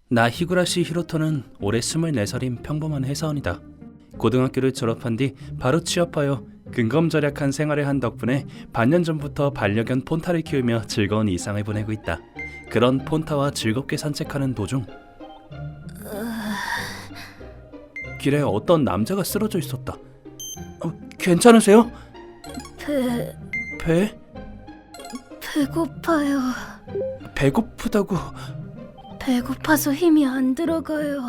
나 히구라시 히로토는 올해 24살인 평범한 회사원이다. 고등학교를 졸업한 뒤 바로 취업하여 근검절약한 생활을 한 덕분에 반년 전부터 반려견 폰타를 키우며 즐거운 일상을 보내고 있다. 그런 폰타와 즐겁게 산책하는 도중 길에 어떤 남자가 쓰러져 있었다. 괜찮으세요? 배? 배고파요. 배고프다고? 배고파서 힘이 안 들어가요.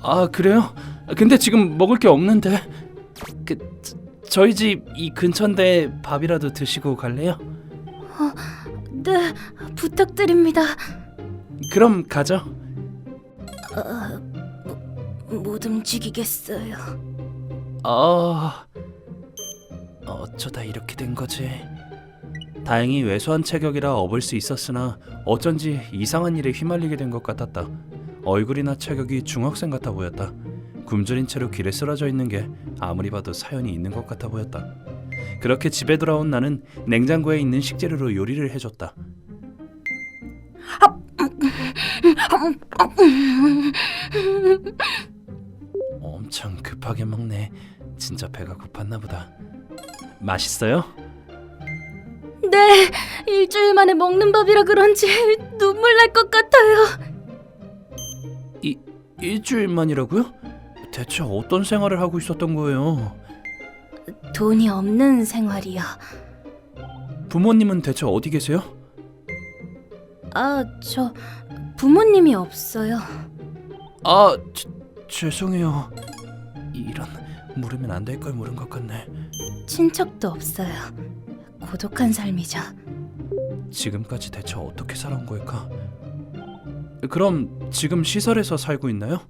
아, 그래요? 근데 지금 먹을 게 없는데. 저희 집 이 근처인데 밥이라도 드시고 갈래요? 네, 부탁드립니다. 그럼 가죠. 못 움직이겠어요. 어쩌다 이렇게 된 거지. 다행히 왜소한 체격이라 업을 수 있었으나 어쩐지 이상한 일에 휘말리게 된 것 같았다. 얼굴이나 체격이 중학생 같아 보였다. 굶주린 채로 길에 쓰러져 있는 게 아무리 봐도 사연이 있는 것 같아 보였다. 그렇게 집에 돌아온 나는 냉장고에 있는 식재료로 요리를 해줬다. 엄청 급하게 먹네. 진짜 배가 고팠나 보다. 맛있어요? 네, 일주일 만에 먹는 밥이라 그런지 눈물 날 것 같아요. 일주일만이라고요? 대체 어떤 생활을 하고 있었던 거예요? 돈이 없는 생활이요. 부모님은 대체 어디 계세요? 저 부모님이 없어요. 죄송해요. 이런, 물으면 안 될 걸 물은 것 같네. 친척도 없어요. 고독한 삶이죠. 지금까지 대체 어떻게 살아온 걸까? 그럼 지금 시설에서 살고 있나요?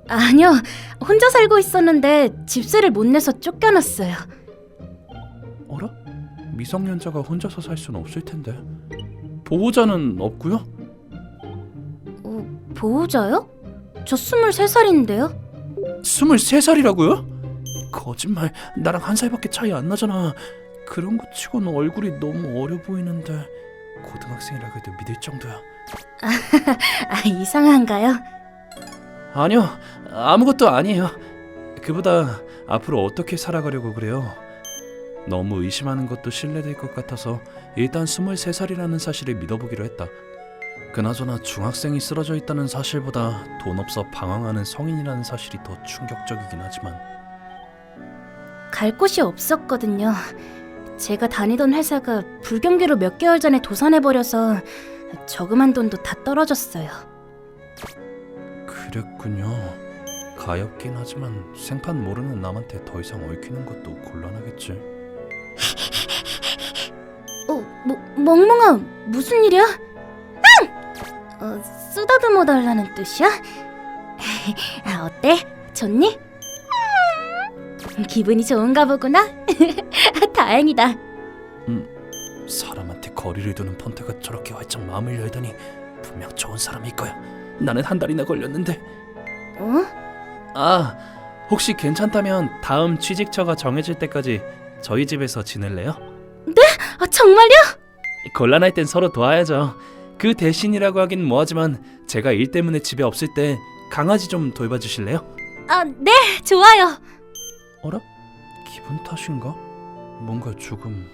아니요, 혼자 살고 있었는데 집세를 못 내서 쫓겨났어요. 어라? 미성년자가 혼자서 살 수는 없을 텐데. 보호자는 없고요? 보호자요? 저 23살인데요? 23살이라고요? 거짓말, 나랑 1살밖에 차이 안 나잖아. 그런 거 치고는 얼굴이 너무 어려 보이는데. 고등학생이라 해도 믿을 정도야. 이상한가요? 아니요, 아무것도 아니에요. 그보다 앞으로 어떻게 살아가려고 그래요? 너무 의심하는 것도 신뢰될 것 같아서 일단 23살이라는 사실을 믿어보기로 했다. 그나저나 중학생이 쓰러져 있다는 사실보다 돈 없어 방황하는 성인이라는 사실이 더 충격적이긴 하지만. 갈 곳이 없었거든요. 제가 다니던 회사가 불경기로 몇 개월 전에 도산해버려서 저금한 돈도 다 떨어졌어요. 그랬군요. 가엾긴 하지만 생판 모르는 남한테 더 이상 얽히는 것도 곤란하겠지. 멍멍아, 무슨 일이야? 쓰다듬어 달라는 뜻이야? 어때? 좋니? 기분이 좋은가 보구나? 다행이다. 사람한테 거리를 두는 폰트가 저렇게 활짝 마음을 열다니 분명 좋은 사람일 거야. 나는 한 달이나 걸렸는데. 혹시 괜찮다면 다음 취직처가 정해질 때까지 저희 집에서 지낼래요? 정말요? 곤란할 땐 서로 도와야죠. 그 대신이라고 하긴 뭐하지만 제가 일 때문에 집에 없을 때 강아지 좀 돌봐주실래요? 네, 좋아요. 어라? 기분 탓인가? 뭔가 조금...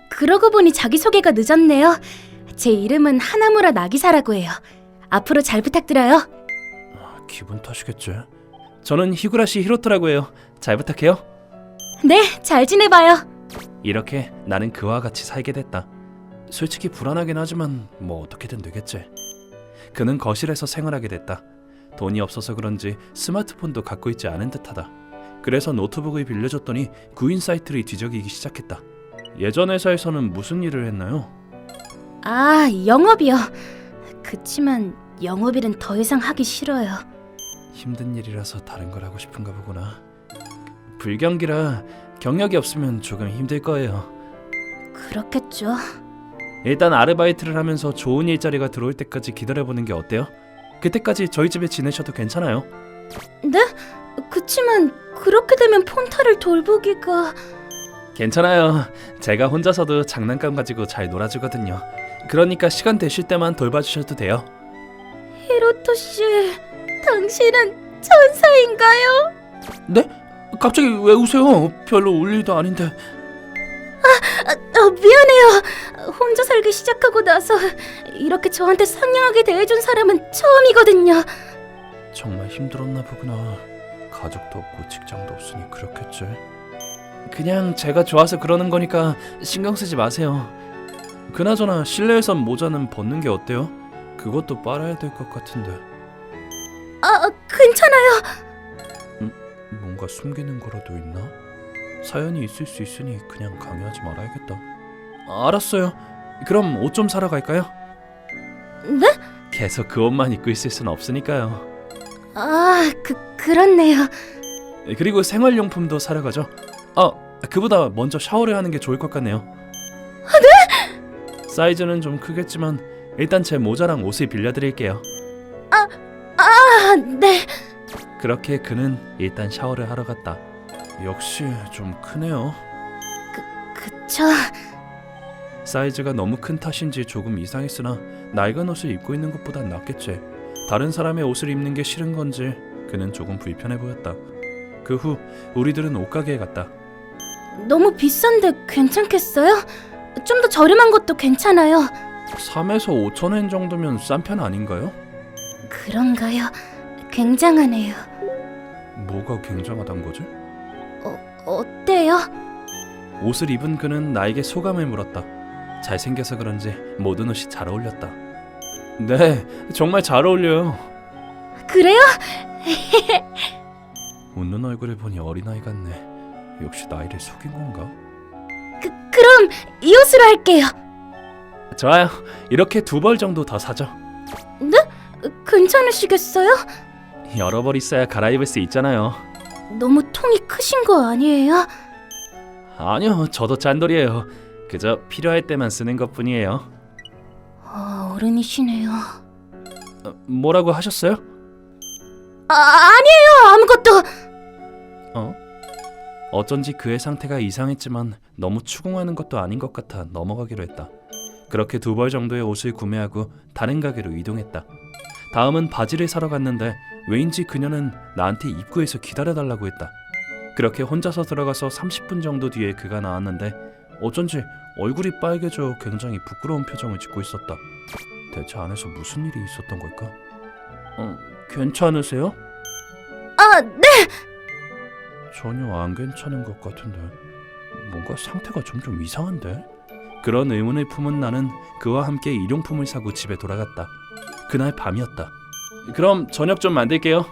그러고 보니 자기소개가 늦었네요. 제 이름은 하나무라 나기사라고 해요. 앞으로 잘 부탁드려요. 기분 탓이겠지. 저는 히구라시 히로토라고 해요. 잘 부탁해요. 네, 잘 지내봐요. 이렇게 나는 그와 같이 살게 됐다. 솔직히 불안하긴 하지만 뭐 어떻게든 되겠지. 그는 거실에서 생활하게 됐다. 돈이 없어서 그런지 스마트폰도 갖고 있지 않은 듯하다. 그래서 노트북을 빌려줬더니 구인 사이트를 뒤적이기 시작했다. 예전 회사에서는 무슨 일을 했나요? 영업이요. 그치만 영업일은 더 이상 하기 싫어요. 힘든 일이라서 다른 걸 하고 싶은가 보구나. 불경기라 경력이 없으면 조금 힘들 거예요. 그렇겠죠. 일단 아르바이트를 하면서 좋은 일자리가 들어올 때까지 기다려보는 게 어때요? 그때까지 저희 집에 지내셔도 괜찮아요. 네? 그치만 그렇게 되면 폰타를 돌보기가... 괜찮아요. 제가 혼자서도 장난감 가지고 잘 놀아주거든요. 그러니까 시간 되실 때만 돌봐주셔도 돼요. 히로토 씨, 당신은 천사인가요? 네? 갑자기 왜 우세요? 별로 울 일도 아닌데. 미안해요. 혼자 살기 시작하고 나서 이렇게 저한테 상냥하게 대해준 사람은 처음이거든요. 정말 힘들었나 보구나. 가족도 없고 직장도 없으니 그렇겠지. 그냥 제가 좋아서 그러는 거니까 신경 쓰지 마세요. 그나저나 실내에선 모자는 벗는 게 어때요? 그것도 빨아야 될 것 같은데. 괜찮아요. 뭔가 숨기는 거라도 있나? 사연이 있을 수 있으니 그냥 강요하지 말아야겠다. 알았어요. 그럼 옷 좀 사러 갈까요? 네? 계속 그 옷만 입고 있을 순 없으니까요. 그렇네요. 그리고 생활용품도 사러 가죠. 그보다 먼저 샤워를 하는 게 좋을 것 같네요. 네? 사이즈는 좀 크겠지만 일단 제 모자랑 옷을 빌려드릴게요. 네. 그렇게 그는 일단 샤워를 하러 갔다. 역시 좀 크네요. 그쵸. 사이즈가 너무 큰 탓인지 조금 이상했으나 낡은 옷을 입고 있는 것보단 낫겠지. 다른 사람의 옷을 입는 게 싫은 건지 그는 조금 불편해 보였다. 그 후 우리들은 옷가게에 갔다. 너무 비싼데 괜찮겠어요? 좀 더 저렴한 것도 괜찮아요. 3에서 5천 엔 정도면 싼 편 아닌가요? 그런가요? 굉장하네요. 뭐가 굉장하단 거지? 어때요? 옷을 입은 그는 나에게 소감을 물었다. 잘생겨서 그런지 모든 옷이 잘 어울렸다. 네, 정말 잘 어울려요. 그래요? 웃는 얼굴을 보니 어린아이 같네. 역시 나이를 속인 건가? 그럼 이 옷으로 할게요. 좋아요. 이렇게 2벌 정도 더 사죠. 네? 괜찮으시겠어요? 여러 벌 있어야 갈아입을 수 있잖아요. 너무 통이 크신 거 아니에요? 아니요, 저도 짠돌이에요. 그저 필요할 때만 쓰는 것뿐이에요. 어른이시네요. 뭐라고 하셨어요? 아니에요. 아무것도. 어쩐지 그의 상태가 이상했지만 너무 추궁하는 것도 아닌 것 같아 넘어가기로 했다. 그렇게 2벌 정도의 옷을 구매하고 다른 가게로 이동했다. 다음은 바지를 사러 갔는데 왜인지 그녀는 나한테 입구에서 기다려달라고 했다. 그렇게 혼자서 들어가서 30분 정도 뒤에 그가 나왔는데 어쩐지 얼굴이 빨개져 굉장히 부끄러운 표정을 짓고 있었다. 대체 안에서 무슨 일이 있었던 걸까? 괜찮으세요? 네. 전혀 안 괜찮은 것 같은데 뭔가 상태가 점점 이상한데? 그런 의문을 품은 나는 그와 함께 일용품을 사고 집에 돌아갔다. 그날 밤이었다. 그럼 저녁 좀 만들게요.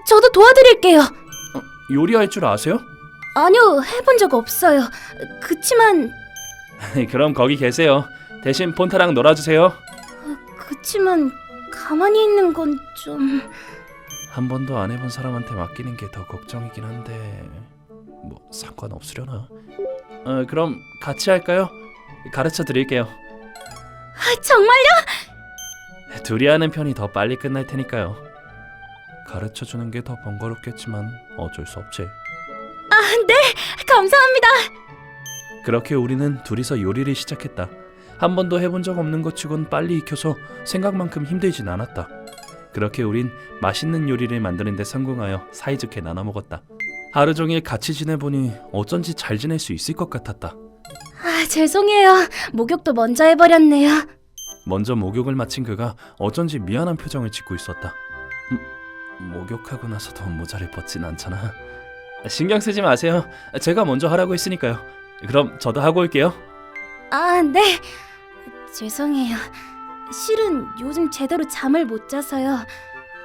저도 도와드릴게요. 요리할 줄 아세요? 아니요, 해본 적 없어요. 그치만 그럼 거기 계세요. 대신 폰타랑 놀아주세요. 가만히 있는 건 좀... 한 번도 안 해본 사람한테 맡기는 게 더 걱정이긴 한데 뭐 상관없으려나? 그럼 같이 할까요? 가르쳐 드릴게요. 정말요? 둘이 하는 편이 더 빨리 끝날 테니까요. 가르쳐 주는 게 더 번거롭겠지만 어쩔 수 없지. 네, 감사합니다. 그렇게 우리는 둘이서 요리를 시작했다. 한 번도 해본 적 없는 것 치곤 빨리 익혀서 생각만큼 힘들진 않았다. 그렇게 우린 맛있는 요리를 만드는 데 성공하여 사이좋게 나눠 먹었다. 하루 종일 같이 지내보니 어쩐지 잘 지낼 수 있을 것 같았다. 죄송해요. 목욕도 먼저 해버렸네요. 먼저 목욕을 마친 그가 어쩐지 미안한 표정을 짓고 있었다. 목욕하고 나서도 모자를 벗진 않잖아. 신경 쓰지 마세요. 제가 먼저 하라고 했으니까요. 그럼 저도 하고 올게요. 네. 죄송해요. 실은 요즘 제대로 잠을 못 자서요.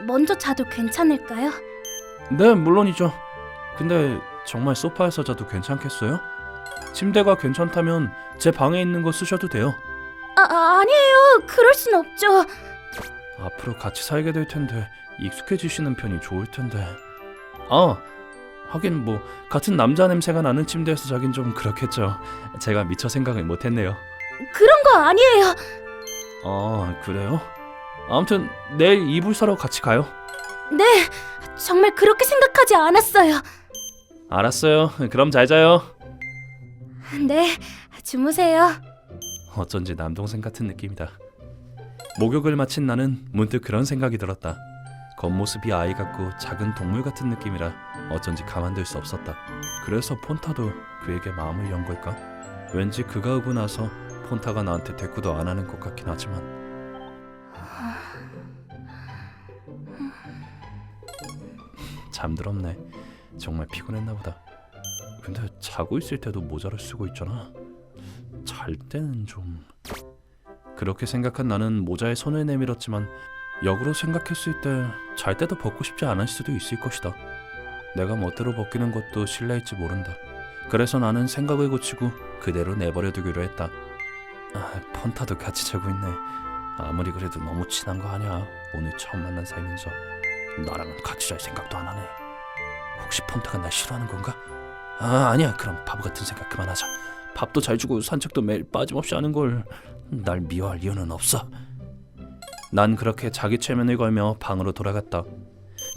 먼저 자도 괜찮을까요? 네, 물론이죠. 근데 정말 소파에서 자도 괜찮겠어요? 침대가 괜찮다면 제 방에 있는 거 쓰셔도 돼요. 아니에요. 그럴 순 없죠. 앞으로 같이 살게 될 텐데 익숙해지시는 편이 좋을 텐데. 하긴 뭐 같은 남자 냄새가 나는 침대에서 자긴 좀 그렇겠죠. 제가 미처 생각을 못했네요. 그런 거 아니에요. 그래요? 아무튼 내일 이불 사러 같이 가요. 네, 정말 그렇게 생각하지 않았어요. 알았어요. 그럼 잘 자요. 네, 주무세요. 어쩐지 남동생 같은 느낌이다. 목욕을 마친 나는 문득 그런 생각이 들었다. 겉모습이 아이 같고 작은 동물 같은 느낌이라 어쩐지 가만둘 수 없었다. 그래서 폰타도 그에게 마음을 연 걸까? 왠지 그가 오고 나서 폰타가 나한테 대꾸도 안 하는 것 같긴 하지만 잠들었네. 정말 피곤했나 보다. 근데 자고 있을 때도 모자를 쓰고 있잖아. 잘 때는 좀... 그렇게 생각한 나는 모자에 손을 내밀었지만 역으로 생각했을 때 잘 때도 벗고 싶지 않을 수도 있을 것이다. 내가 멋대로 벗기는 것도 실례일지 모른다. 그래서 나는 생각을 고치고 그대로 내버려두기로 했다. 폰타도 같이 자고 있네. 아무리 그래도 너무 친한 거 아니야. 오늘 처음 만난 사이면서 나랑은 같이 잘 생각도 안 하네. 혹시 폰타가 날 싫어하는 건가? 아니야. 그럼 바보 같은 생각 그만하자. 밥도 잘 주고 산책도 매일 빠짐없이 하는 걸 날 미워할 이유는 없어. 난 그렇게 자기 최면을 걸며 방으로 돌아갔다.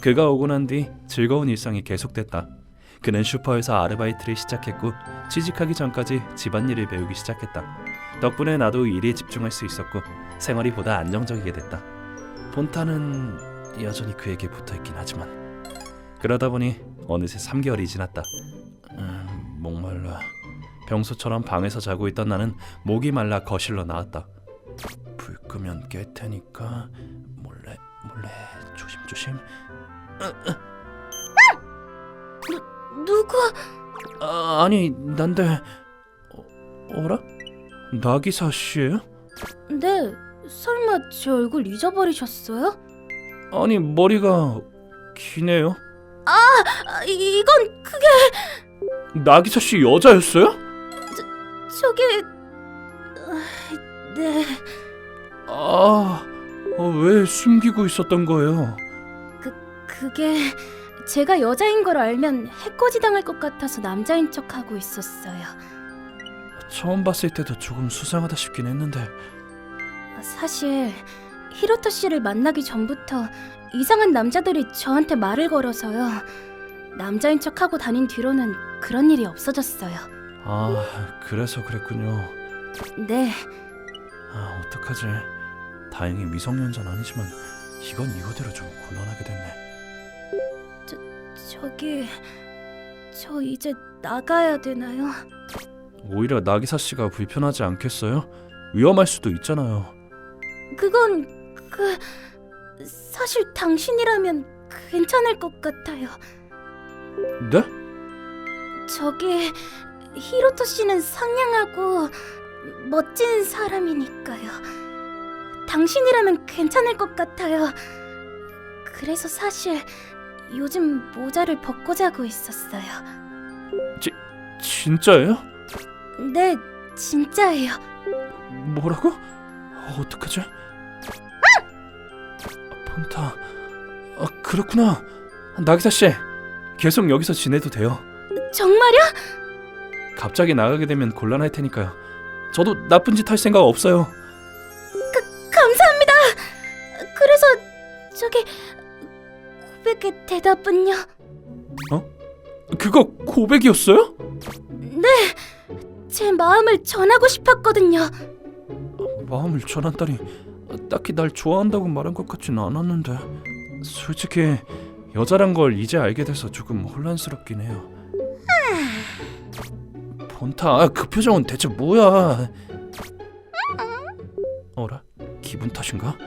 그가 오고 난 뒤 즐거운 일상이 계속됐다. 그는 슈퍼에서 아르바이트를 시작했고 취직하기 전까지 집안일을 배우기 시작했다. 덕분에 나도 일에 집중할 수 있었고 생활이 보다 안정적이게 됐다. 폰타는 여전히 그에게 붙어있긴 하지만 그러다 보니 어느새 3개월이 지났다. 목말라. 평소처럼 방에서 자고 있던 나는 목이 말라 거실로 나왔다. 불 끄면 깰 테니까 몰래 조심조심. 누구? 아니 난데. 어라? 나기사 씨예요? 네, 설마 제 얼굴 잊어버리셨어요? 아니 머리가 기네요. 이건 그게... 나기사 씨 여자였어요? 저기... 네... 왜 숨기고 있었던 거예요? 그게... 제가 여자인 걸 알면 해코지 당할 것 같아서 남자인 척하고 있었어요. 처음 봤을 때도 조금 수상하다 싶긴 했는데. 사실 히로토 씨를 만나기 전부터 이상한 남자들이 저한테 말을 걸어서요. 남자인 척하고 다닌 뒤로는 그런 일이 없어졌어요. 그래서 그랬군요. 네, 어떡하지. 다행히 미성년자는 아니지만 이건 이거대로 좀 곤란하게 됐네. 저 이제 나가야 되나요? 오히려 나기사 씨가 불편하지 않겠어요? 위험할 수도 있잖아요. 그건... 사실 당신이라면 괜찮을 것 같아요. 네? 저기... 히로토 씨는 상냥하고 멋진 사람이니까요. 당신이라면 괜찮을 것 같아요. 그래서 사실 요즘 모자를 벗고 자고 있었어요. 진짜예요? 네, 진짜예요. 뭐라고? 어떡하지? 폰타... 그렇구나. 나기사 씨, 계속 여기서 지내도 돼요. 정말요? 갑자기 나가게 되면 곤란할 테니까요. 저도 나쁜 짓 할 생각 없어요. 감사합니다. 그래서 저기... 고백의 대답은요? 그거 고백이었어요? 네, 제 마음을 전하고 싶었거든요. 마음을 전한다니. 딱히 날 좋아한다고 말한 것 같진 않았는데. 솔직히 여자란 걸 이제 알게 돼서 조금 혼란스럽긴 해요. 폰타, 그 표정은 대체 뭐야? 어라? 기분 탓인가?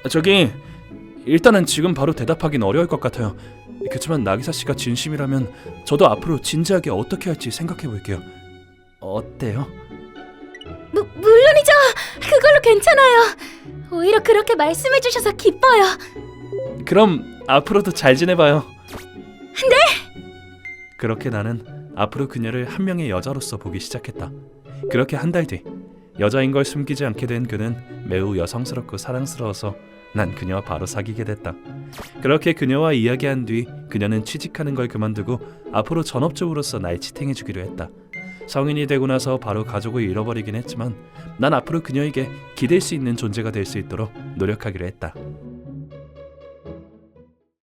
저기, 일단은 지금 바로 대답하긴 어려울 것 같아요. 그렇지만 나기사 씨가 진심이라면 저도 앞으로 진지하게 어떻게 할지 생각해 볼게요. 어때요? 물론이죠. 그걸로 괜찮아요. 오히려 그렇게 말씀해 주셔서 기뻐요. 그럼 앞으로도 잘 지내봐요. 네. 그렇게 나는 앞으로 그녀를 한 명의 여자로서 보기 시작했다. 그렇게 한 달 뒤, 여자인 걸 숨기지 않게 된 그는 매우 여성스럽고 사랑스러워서 난 그녀와 바로 사귀게 됐다. 그렇게 그녀와 이야기한 뒤 그녀는 취직하는 걸 그만두고 앞으로 전업주부로서 날 지탱해주기로 했다. 성인이 되고 나서 바로 가족을 잃어버리긴 했지만 난 앞으로 그녀에게 기댈 수 있는 존재가 될 수 있도록 노력하기로 했다.